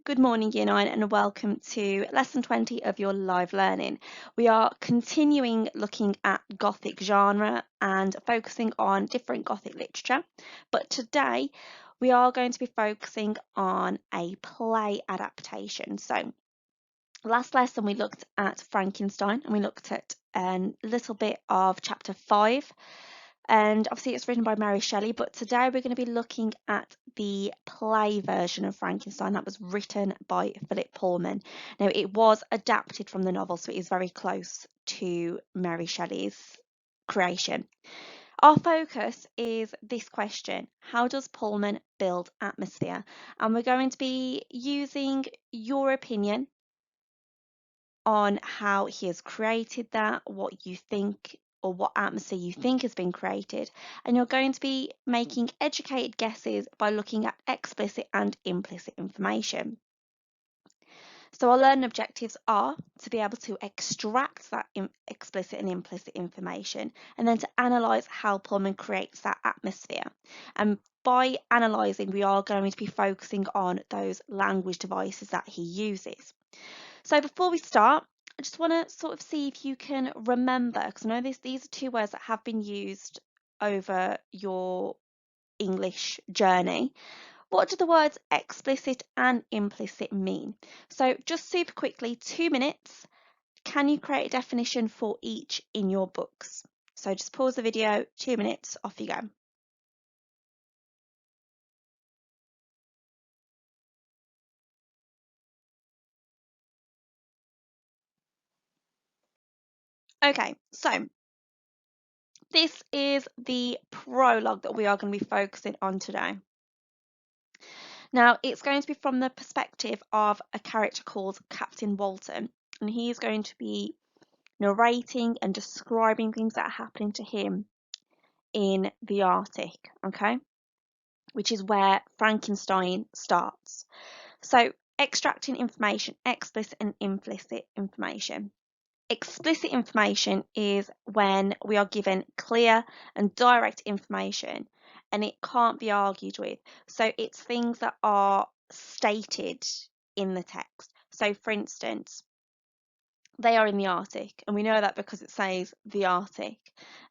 Good morning, Year 9, and welcome to Lesson 20 of your live learning. We are continuing looking at Gothic genre and focusing on different Gothic literature, but today we are going to be focusing on a play adaptation. So, last lesson we looked at Frankenstein and we looked at a little bit of chapter 5. And obviously it's written by Mary Shelley, but today we're going to be looking at the play version of Frankenstein that was written by Philip Pullman. Now, it was adapted from the novel, so it is very close to Mary Shelley's creation. Our focus is this question: how does Pullman build atmosphere? And we're going to be using your opinion on how he has created that, what you think or what atmosphere you think has been created, and you're going to be making educated guesses by looking at explicit and implicit information. So our learning objectives are to be able to extract that explicit and implicit information and then to analyse how Pullman creates that atmosphere. And by analysing, we are going to be focusing on those language devices that he uses. So before we start, I just want to sort of see if you can remember, because I know these are two words that have been used over your English journey. What do the words explicit and implicit mean? So just super quickly, 2 minutes, can you create a definition for each in your books? So just pause the video, 2 minutes, off you go. Okay, so this is the prologue that we are going to be focusing on today. Now, it's going to be from the perspective of a character called Captain Walton, and he is going to be narrating and describing things that are happening to him in the Arctic, okay? Which is where Frankenstein starts. So, extracting information, explicit and implicit information. Explicit information is when we are given clear and direct information and it can't be argued with. So it's things that are stated in the text. So for instance, they are in the Arctic, and we know that because it says the Arctic,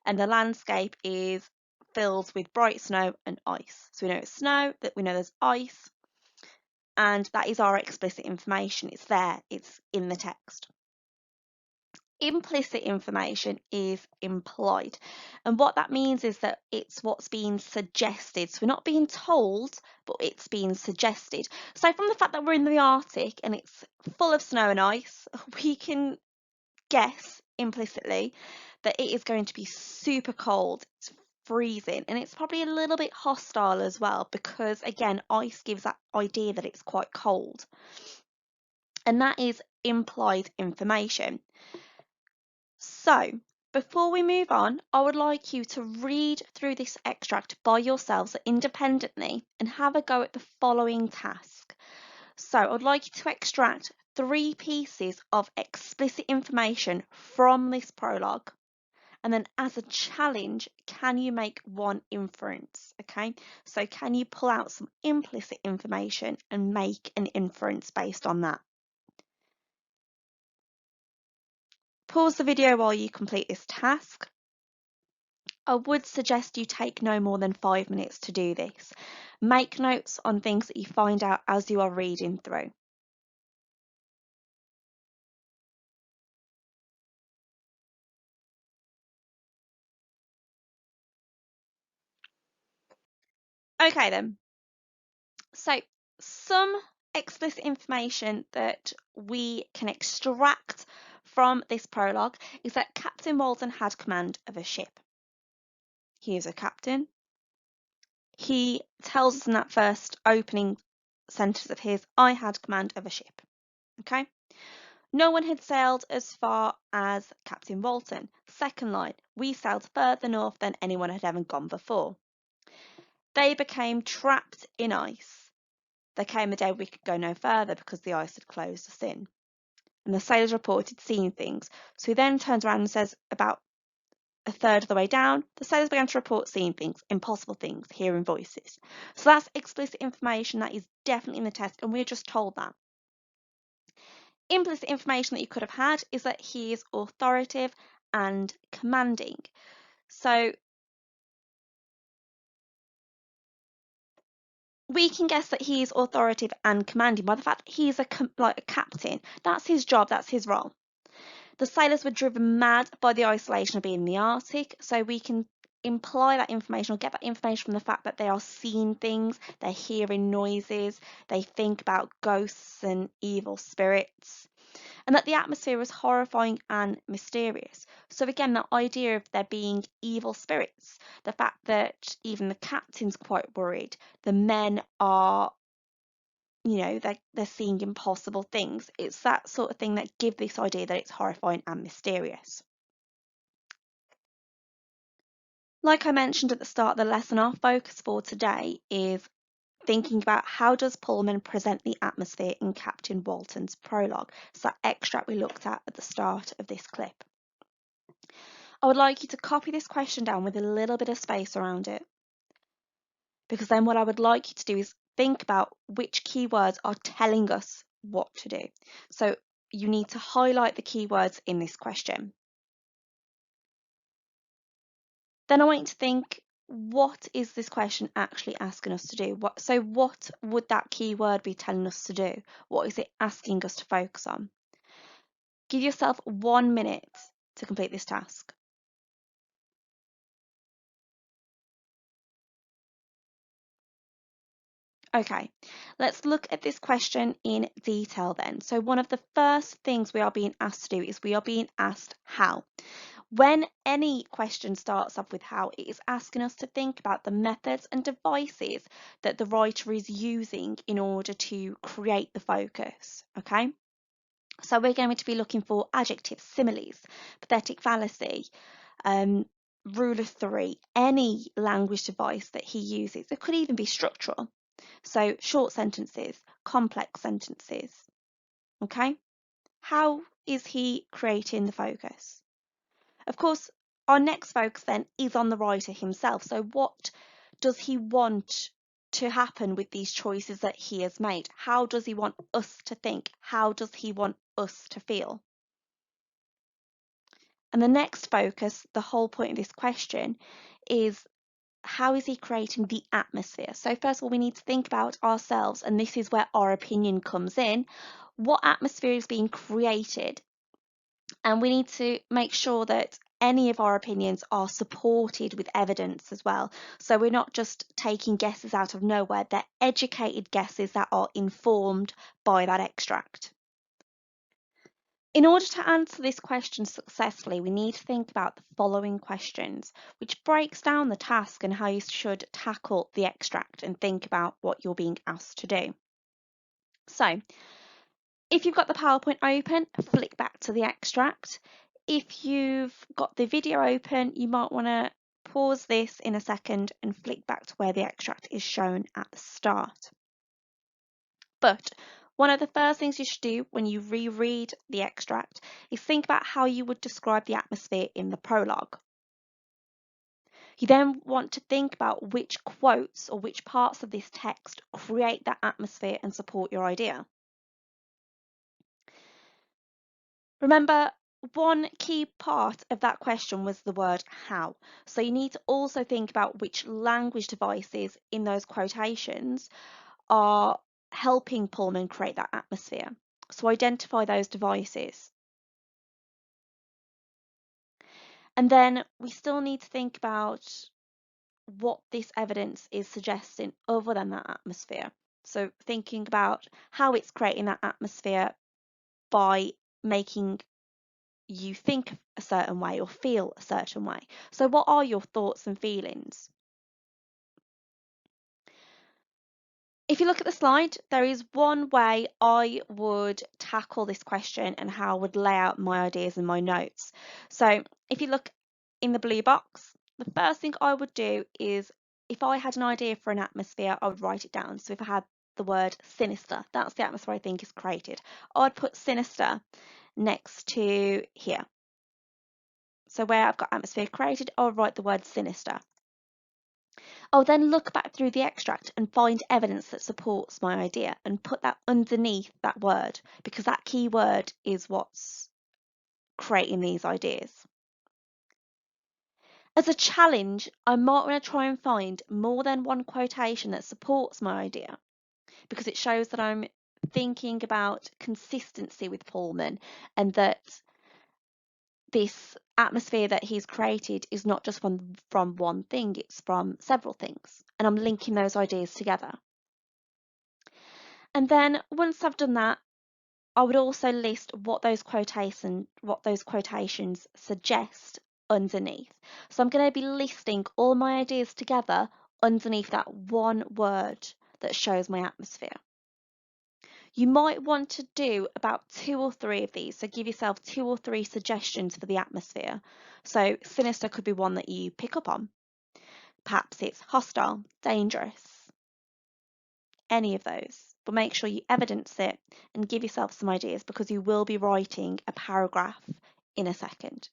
and the landscape is filled with bright snow and ice. So we know it's snow, that we know there's ice, and that is our explicit information. It's there, it's in the text. Implicit information is implied, and what that means is that it's what's being suggested. So we're not being told, but it's being suggested. So from the fact that we're in the Arctic and it's full of snow and ice, we can guess implicitly that it is going to be super cold. It's freezing, and it's probably a little bit hostile as well, because again, ice gives that idea that it's quite cold, and that is implied information. So, before we move on, I would like you to read through this extract by yourselves independently and have a go at the following task. So, I would like you to extract 3 pieces of explicit information from this prologue. And then as a challenge, can you make one inference? Okay, so can you pull out some implicit information and make an inference based on that? Pause the video while you complete this task. I would suggest you take no more than 5 minutes to do this. Make notes on things that you find out as you are reading through. Okay then, so some explicit information that we can extract from this prologue is that Captain Walton had command of a ship. He is a captain. He tells us in that first opening sentence of his, I had command of a ship. Okay. No one had sailed as far as Captain Walton. Second line, we sailed further north than anyone had ever gone before. They became trapped in ice. There came a day we could go no further because the ice had closed us in. And the sailors reported seeing things. So he then turns around and says about a third of the way down, the sailors began to report seeing things, impossible things, hearing voices. So that's explicit information that is definitely in the test, and we're just told that. Implicit information that you could have had is that he is authoritative and commanding. So we can guess that he is authoritative and commanding by the fact that he's like a captain. That's his job, that's his role. The sailors were driven mad by the isolation of being in the Arctic, so we can imply that information or get that information from the fact that they are seeing things, they're hearing noises, they think about ghosts and evil spirits, and that the atmosphere was horrifying and mysterious. So again, that idea of there being evil spirits, the fact that even the captain's quite worried, the men are, they're seeing impossible things. It's that sort of thing that give this idea that it's horrifying and mysterious. Like I mentioned at the start of the lesson, our focus for today is thinking about how does Pullman present the atmosphere in Captain Walton's prologue. It's that extract we looked at the start of this clip. I would like you to copy this question down with a little bit of space around it, because then what I would like you to do is think about which keywords are telling us what to do. So you need to highlight the keywords in this question. Then I want you to think, what is this question actually asking us to do? What would that keyword be telling us to do? What is it asking us to focus on? Give yourself 1 minute to complete this task. Okay, let's look at this question in detail then. So one of the first things we are being asked to do is we are being asked how. When any question starts off with how, it is asking us to think about the methods and devices that the writer is using in order to create the focus, okay? So we're going to be looking for adjectives, similes, pathetic fallacy, rule of three, any language device that he uses. It could even be structural. So short sentences, complex sentences, okay? How is he creating the focus? Of course, our next focus then is on the writer himself. So what does he want to happen with these choices that he has made? How does he want us to think? How does he want us to feel? And the next focus, the whole point of this question, is how is he creating the atmosphere? So first of all, we need to think about ourselves, and this is where our opinion comes in. What atmosphere is being created? And we need to make sure that any of our opinions are supported with evidence as well. So we're not just taking guesses out of nowhere, they're educated guesses that are informed by that extract. In order to answer this question successfully, we need to think about the following questions, which breaks down the task and how you should tackle the extract and think about what you're being asked to do. So, if you've got the PowerPoint open, flick back to the extract. If you've got the video open, you might want to pause this in a second and flick back to where the extract is shown at the start. But one of the first things you should do when you reread the extract is think about how you would describe the atmosphere in the prologue. You then want to think about which quotes or which parts of this text create that atmosphere and support your idea. Remember, one key part of that question was the word how. So you need to also think about which language devices in those quotations are helping Pullman create that atmosphere. So identify those devices. And then we still need to think about what this evidence is suggesting other than that atmosphere. So thinking about how it's creating that atmosphere by making you think a certain way or feel a certain way. So what are your thoughts and feelings? If you look at the slide, there is one way I would tackle this question and how I would lay out my ideas and my notes. So if you look in the blue box, the first thing I would do is, if I had an idea for an atmosphere, I would write it down. So if I had the word sinister, that's the atmosphere I think is created. I'd put sinister next to here. So where I've got atmosphere created, I'll write the word sinister. I'll then look back through the extract and find evidence that supports my idea and put that underneath that word, because that key word is what's creating these ideas. As a challenge, I might want to try and find more than one quotation that supports my idea, because it shows that I'm thinking about consistency with Pullman and that this atmosphere that he's created is not just from one thing, it's from several things. And I'm linking those ideas together. And then once I've done that, I would also list what those quotations suggest underneath. So I'm going to be listing all my ideas together underneath that one word that shows my atmosphere. You might want to do about 2 or 3 of these, so give yourself 2 or 3 suggestions for the atmosphere. So sinister could be one that you pick up on. Perhaps it's hostile, dangerous, any of those. But make sure you evidence it and give yourself some ideas, because you will be writing a paragraph in a second.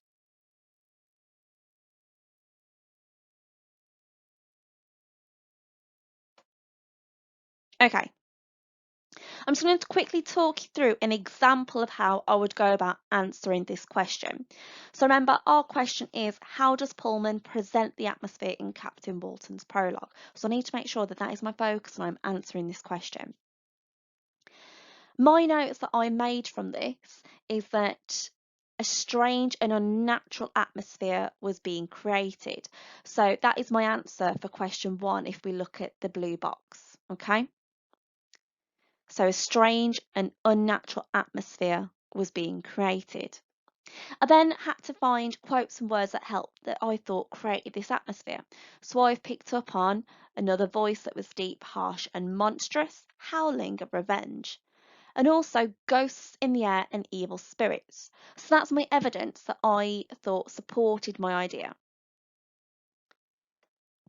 Okay, I'm just going to quickly talk you through an example of how I would go about answering this question. So remember, our question is, how does Pullman present the atmosphere in Captain Walton's prologue? So I need to make sure that that is my focus when I'm answering this question. My notes that I made from this is that a strange and unnatural atmosphere was being created. So that is my answer for question 1 if we look at the blue box, okay? So a strange and unnatural atmosphere was being created. I then had to find quotes and words that I thought created this atmosphere. So I've picked up on another voice that was deep, harsh, and monstrous, howling of revenge, and also ghosts in the air and evil spirits. So that's my evidence that I thought supported my idea.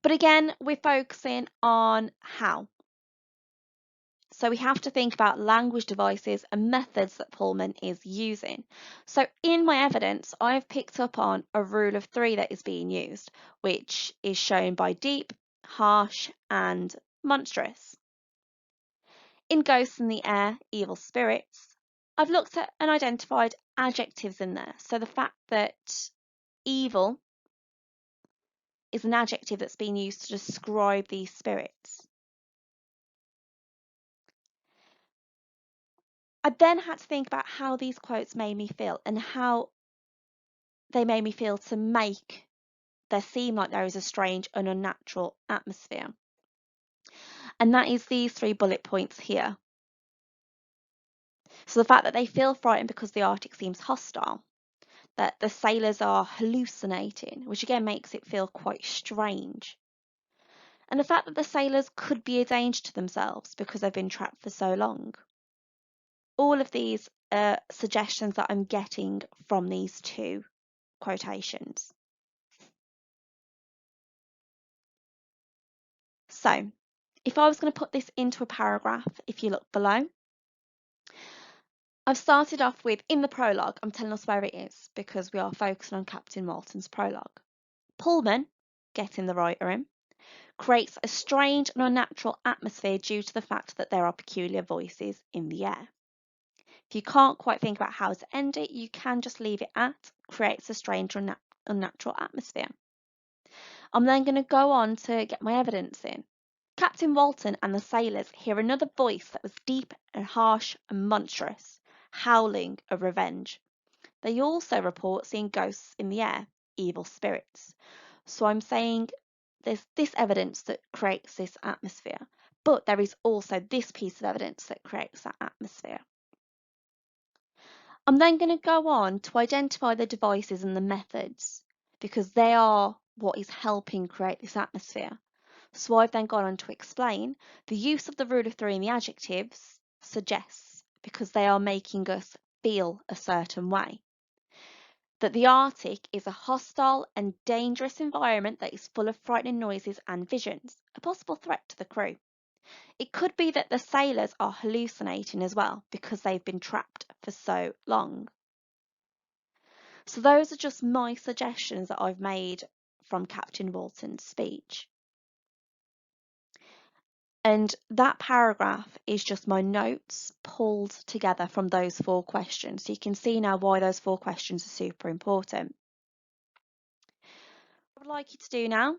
But again, we're focusing on how. So we have to think about language devices and methods that Pullman is using. So in my evidence, I've picked up on a rule of 3 that is being used, which is shown by deep, harsh, and monstrous. In ghosts in the air, evil spirits, I've looked at and identified adjectives in there. So the fact that evil is an adjective that's being used to describe these spirits. I then had to think about how these quotes made me feel and how they made me feel to make there seem like there is a strange and unnatural atmosphere. And that is these 3 bullet points here. So the fact that they feel frightened because the Arctic seems hostile, that the sailors are hallucinating, which again makes it feel quite strange, and the fact that the sailors could be a danger to themselves because they've been trapped for so long. All of these are suggestions that I'm getting from these 2 quotations. So if I was going to put this into a paragraph, if you look below, I've started off with, in the prologue, I'm telling us where it is because we are focusing on Captain Walton's prologue. Pullman, getting the writer in, creates a strange and unnatural atmosphere due to the fact that there are peculiar voices in the air. If you can't quite think about how to end it, you can just leave it at creates a strange or unnatural atmosphere. I'm then going to go on to get my evidence in. Captain Walton and the sailors hear another voice that was deep and harsh and monstrous, howling of revenge. They also report seeing ghosts in the air, evil spirits. So I'm saying there's this evidence that creates this atmosphere, but there is also this piece of evidence that creates that atmosphere. I'm then going to go on to identify the devices and the methods because they are what is helping create this atmosphere. So I've then gone on to explain the use of the rule of 3 in the adjectives suggests because they are making us feel a certain way. That the Arctic is a hostile and dangerous environment that is full of frightening noises and visions, a possible threat to the crew. It could be that the sailors are hallucinating as well because they've been trapped for so long. So those are just my suggestions that I've made from Captain Walton's speech. And that paragraph is just my notes pulled together from those 4 questions. So you can see now why those 4 questions are super important. What I would like you to do now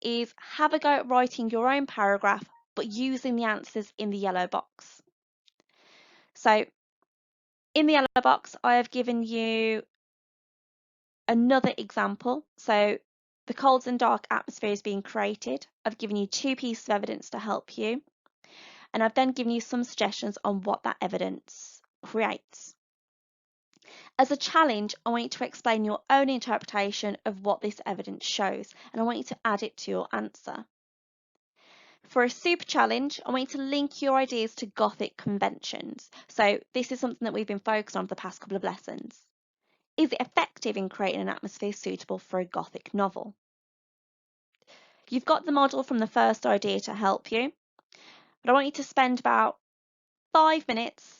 is have a go at writing your own paragraph, but using the answers in the yellow box. So in the yellow box, I have given you another example. So the cold and dark atmosphere is being created. I've given you 2 pieces of evidence to help you. And I've then given you some suggestions on what that evidence creates. As a challenge, I want you to explain your own interpretation of what this evidence shows, and I want you to add it to your answer. For a super challenge, I want you to link your ideas to Gothic conventions. So this is something that we've been focused on for the past couple of lessons. Is it effective in creating an atmosphere suitable for a Gothic novel? You've got the model from the first idea to help you, but I want you to spend about 5 minutes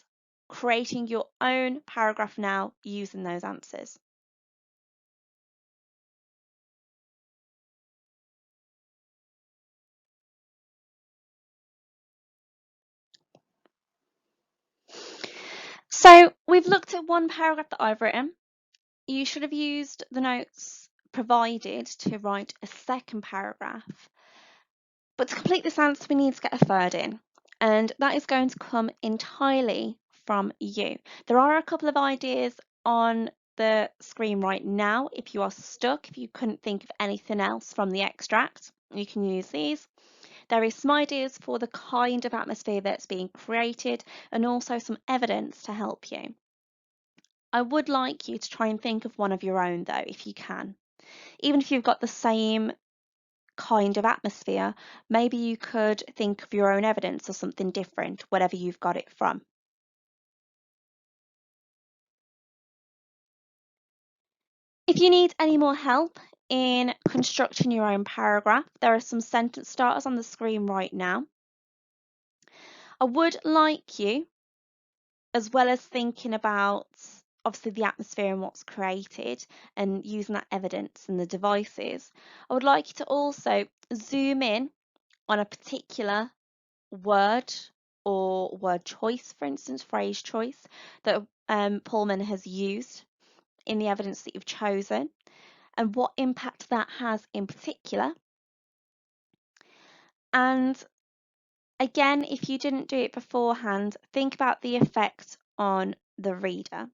creating your own paragraph now using those answers. So we've looked at one paragraph that I've written. You should have used the notes provided to write a second paragraph. But to complete this answer, we need to get a third in, and that is going to come entirely from you. There are a couple of ideas on the screen right now. If you are stuck, if you couldn't think of anything else from the extract, you can use these. There is some ideas for the kind of atmosphere that's being created and also some evidence to help you. I would like you to try and think of one of your own though, if you can. Even if you've got the same kind of atmosphere, maybe you could think of your own evidence or something different, whatever you've got it from. If you need any more help in constructing your own paragraph, there are some sentence starters on the screen right now. I would like you, as well as thinking about obviously the atmosphere and what's created and using that evidence and the devices, I would like you to also zoom in on a particular word or word choice, for instance, phrase choice that Pullman has used in the evidence that you've chosen and what impact that has in particular. And again, if you didn't do it beforehand, think about the effect on the reader.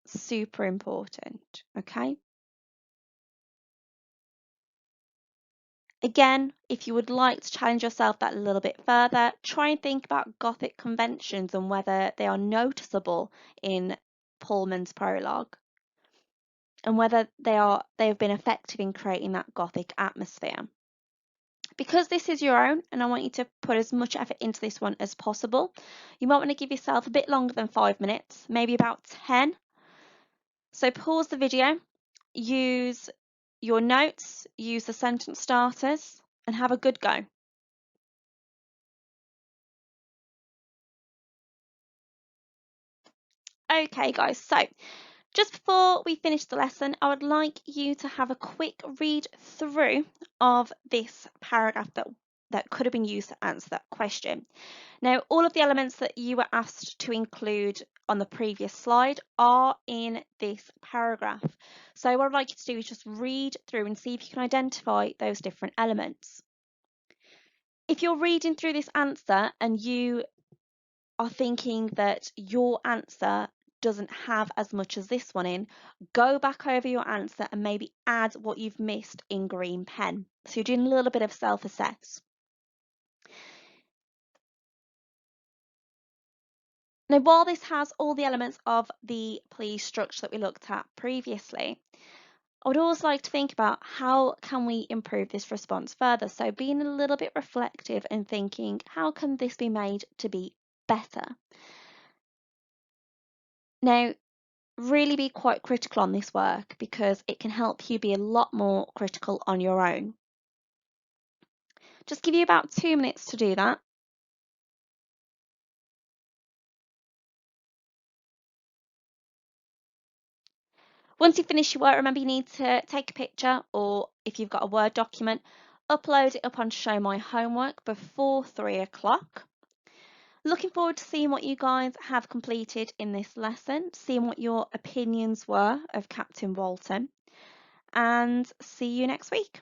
Super important, okay? Again, if you would like to challenge yourself that a little bit further, try and think about Gothic conventions and whether they are noticeable in Pullman's prologue and whether they have been effective in creating that Gothic atmosphere. Because this is your own and I want you to put as much effort into this one as possible, you might want to give yourself a bit longer than 5 minutes, maybe about 10. So pause the video, use your notes, use the sentence starters, and have a good go. Okay guys, so just before we finish the lesson, I would like you to have a quick read through of this paragraph that could have been used to answer that question. Now, all of the elements that you were asked to include on the previous slide are in this paragraph. So what I'd like you to do is just read through and see if you can identify those different elements. If you're reading through this answer and you are thinking that your answer doesn't have as much as this one in, go back over your answer and maybe add what you've missed in green pen. So you're doing a little bit of self-assess. Now, while this has all the elements of the please structure that we looked at previously, I would also like to think about how can we improve this response further. So being a little bit reflective and thinking, how can this be made to be better? Now, really be quite critical on this work because it can help you be a lot more critical on your own. Just give you about 2 minutes to do that. Once you finish your work, remember you need to take a picture, or if you've got a Word document, upload it up on Show My Homework before 3 o'clock. Looking forward to seeing what you guys have completed in this lesson, seeing what your opinions were of Captain Walton, and see you next week.